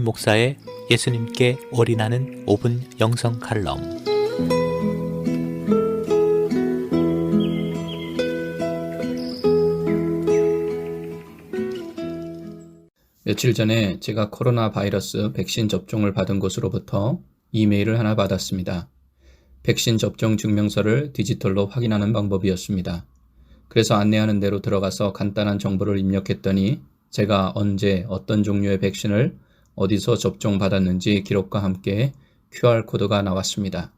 목사의 예수님께 올인하는 5분 영성 칼럼. 며칠 전에 제가 코로나 바이러스 백신 접종을 받은 곳으로부터 이메일을 하나 받았습니다. 백신 접종 증명서를 디지털로 확인하는 방법이었습니다. 그래서 안내하는 대로 들어가서 간단한 정보를 입력했더니 제가 언제 어떤 종류의 백신을 어디서 접종받았는지 기록과 함께 QR코드가 나왔습니다.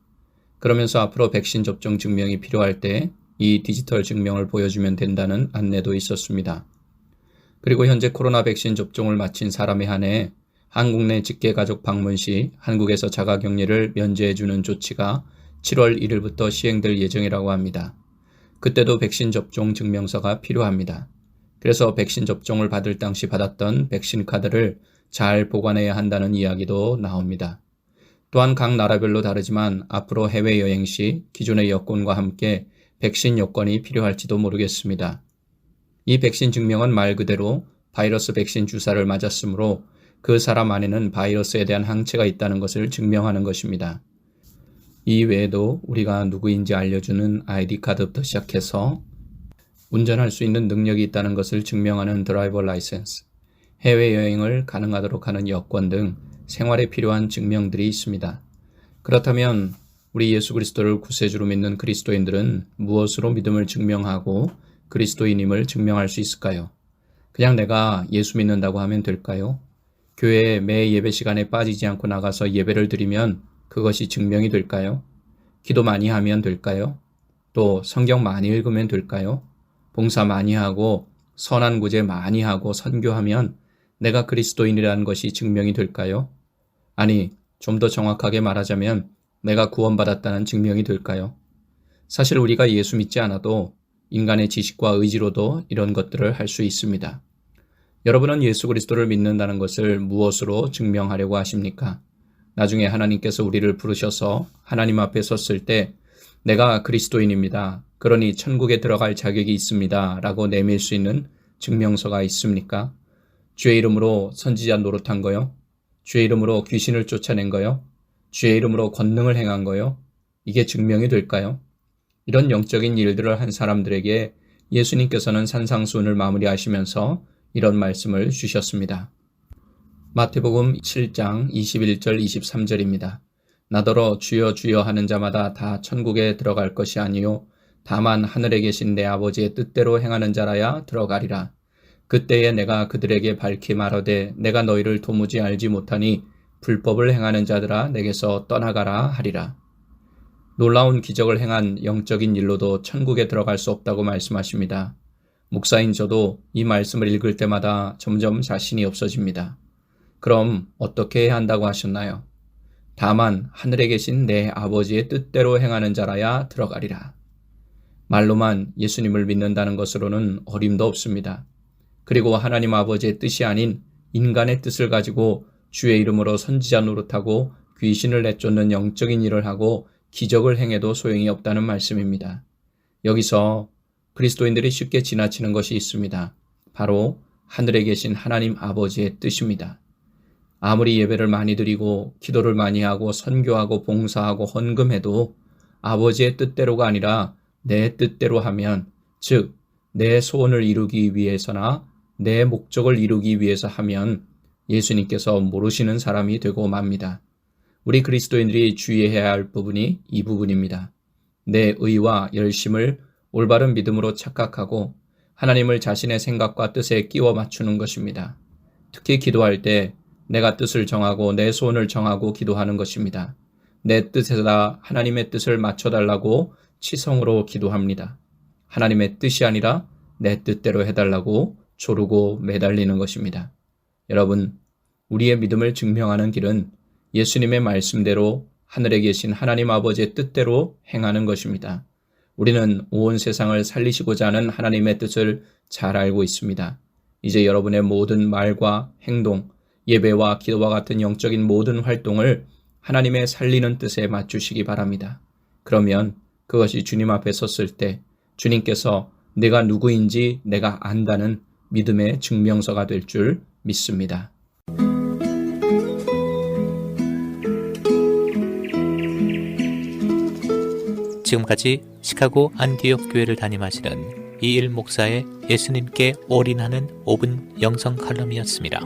그러면서 앞으로 백신 접종 증명이 필요할 때 이 디지털 증명을 보여주면 된다는 안내도 있었습니다. 그리고 현재 코로나 백신 접종을 마친 사람에 한해 한국 내 직계가족 방문 시 한국에서 자가격리를 면제해주는 조치가 7월 1일부터 시행될 예정이라고 합니다. 그때도 백신 접종 증명서가 필요합니다. 그래서 백신 접종을 받을 당시 받았던 백신 카드를 잘 보관해야 한다는 이야기도 나옵니다. 또한 각 나라별로 다르지만 앞으로 해외여행 시 기존의 여권과 함께 백신 여권이 필요할지도 모르겠습니다. 이 백신 증명은 말 그대로 바이러스 백신 주사를 맞았으므로 그 사람 안에는 바이러스에 대한 항체가 있다는 것을 증명하는 것입니다. 이 외에도 우리가 누구인지 알려주는 아이디카드부터 시작해서 운전할 수 있는 능력이 있다는 것을 증명하는 드라이버 라이센스, 해외여행을 가능하도록 하는 여권 등 생활에 필요한 증명들이 있습니다. 그렇다면 우리 예수 그리스도를 구세주로 믿는 그리스도인들은 무엇으로 믿음을 증명하고 그리스도인임을 증명할 수 있을까요? 그냥 내가 예수 믿는다고 하면 될까요? 교회에 매 예배 시간에 빠지지 않고 나가서 예배를 드리면 그것이 증명이 될까요? 기도 많이 하면 될까요? 또 성경 많이 읽으면 될까요? 봉사 많이 하고 선한 구제 많이 하고 선교하면 내가 그리스도인이라는 것이 증명이 될까요? 아니, 좀 더 정확하게 말하자면 내가 구원받았다는 증명이 될까요? 사실 우리가 예수 믿지 않아도 인간의 지식과 의지로도 이런 것들을 할 수 있습니다. 여러분은 예수 그리스도를 믿는다는 것을 무엇으로 증명하려고 하십니까? 나중에 하나님께서 우리를 부르셔서 하나님 앞에 섰을 때 내가 그리스도인입니다. 그러니 천국에 들어갈 자격이 있습니다. 라고 내밀 수 있는 증명서가 있습니까? 주의 이름으로 선지자 노릇한 거요? 주의 이름으로 귀신을 쫓아낸 거요? 주의 이름으로 권능을 행한 거요? 이게 증명이 될까요? 이런 영적인 일들을 한 사람들에게 예수님께서는 산상수훈을 마무리하시면서 이런 말씀을 주셨습니다. 마태복음 7장 21절 23절입니다. 나더러 주여 주여 하는 자마다 다 천국에 들어갈 것이 아니요 다만 하늘에 계신 내 아버지의 뜻대로 행하는 자라야 들어가리라. 그때에 내가 그들에게 밝히 말하되 내가 너희를 도무지 알지 못하니 불법을 행하는 자들아 내게서 떠나가라 하리라. 놀라운 기적을 행한 영적인 일로도 천국에 들어갈 수 없다고 말씀하십니다. 목사인 저도 이 말씀을 읽을 때마다 점점 자신이 없어집니다. 그럼 어떻게 해야 한다고 하셨나요? 다만 하늘에 계신 내 아버지의 뜻대로 행하는 자라야 들어가리라. 말로만 예수님을 믿는다는 것으로는 어림도 없습니다. 그리고 하나님 아버지의 뜻이 아닌 인간의 뜻을 가지고 주의 이름으로 선지자 노릇하고 귀신을 내쫓는 영적인 일을 하고 기적을 행해도 소용이 없다는 말씀입니다. 여기서 그리스도인들이 쉽게 지나치는 것이 있습니다. 바로 하늘에 계신 하나님 아버지의 뜻입니다. 아무리 예배를 많이 드리고 기도를 많이 하고 선교하고 봉사하고 헌금해도 아버지의 뜻대로가 아니라 내 뜻대로 하면, 즉 내 소원을 이루기 위해서나 내 목적을 이루기 위해서 하면 예수님께서 모르시는 사람이 되고 맙니다. 우리 그리스도인들이 주의해야 할 부분이 이 부분입니다. 내 의와 열심을 올바른 믿음으로 착각하고 하나님을 자신의 생각과 뜻에 끼워 맞추는 것입니다. 특히 기도할 때 내가 뜻을 정하고 내 소원을 정하고 기도하는 것입니다. 내 뜻에다 하나님의 뜻을 맞춰달라고 치성으로 기도합니다. 하나님의 뜻이 아니라 내 뜻대로 해달라고 조르고 매달리는 것입니다. 여러분, 우리의 믿음을 증명하는 길은 예수님의 말씀대로 하늘에 계신 하나님 아버지의 뜻대로 행하는 것입니다. 우리는 온 세상을 살리시고자 하는 하나님의 뜻을 잘 알고 있습니다. 이제 여러분의 모든 말과 행동, 예배와 기도와 같은 영적인 모든 활동을 하나님의 살리는 뜻에 맞추시기 바랍니다. 그러면 그것이 주님 앞에 섰을 때 주님께서 내가 누구인지 내가 안다는 믿음의 증명서가 될 줄 믿습니다. 지금까지 시카고 안디옥 교회를 담임하시는 이일 목사의 예수님께 올인하는 5분 영성 칼럼이었습니다.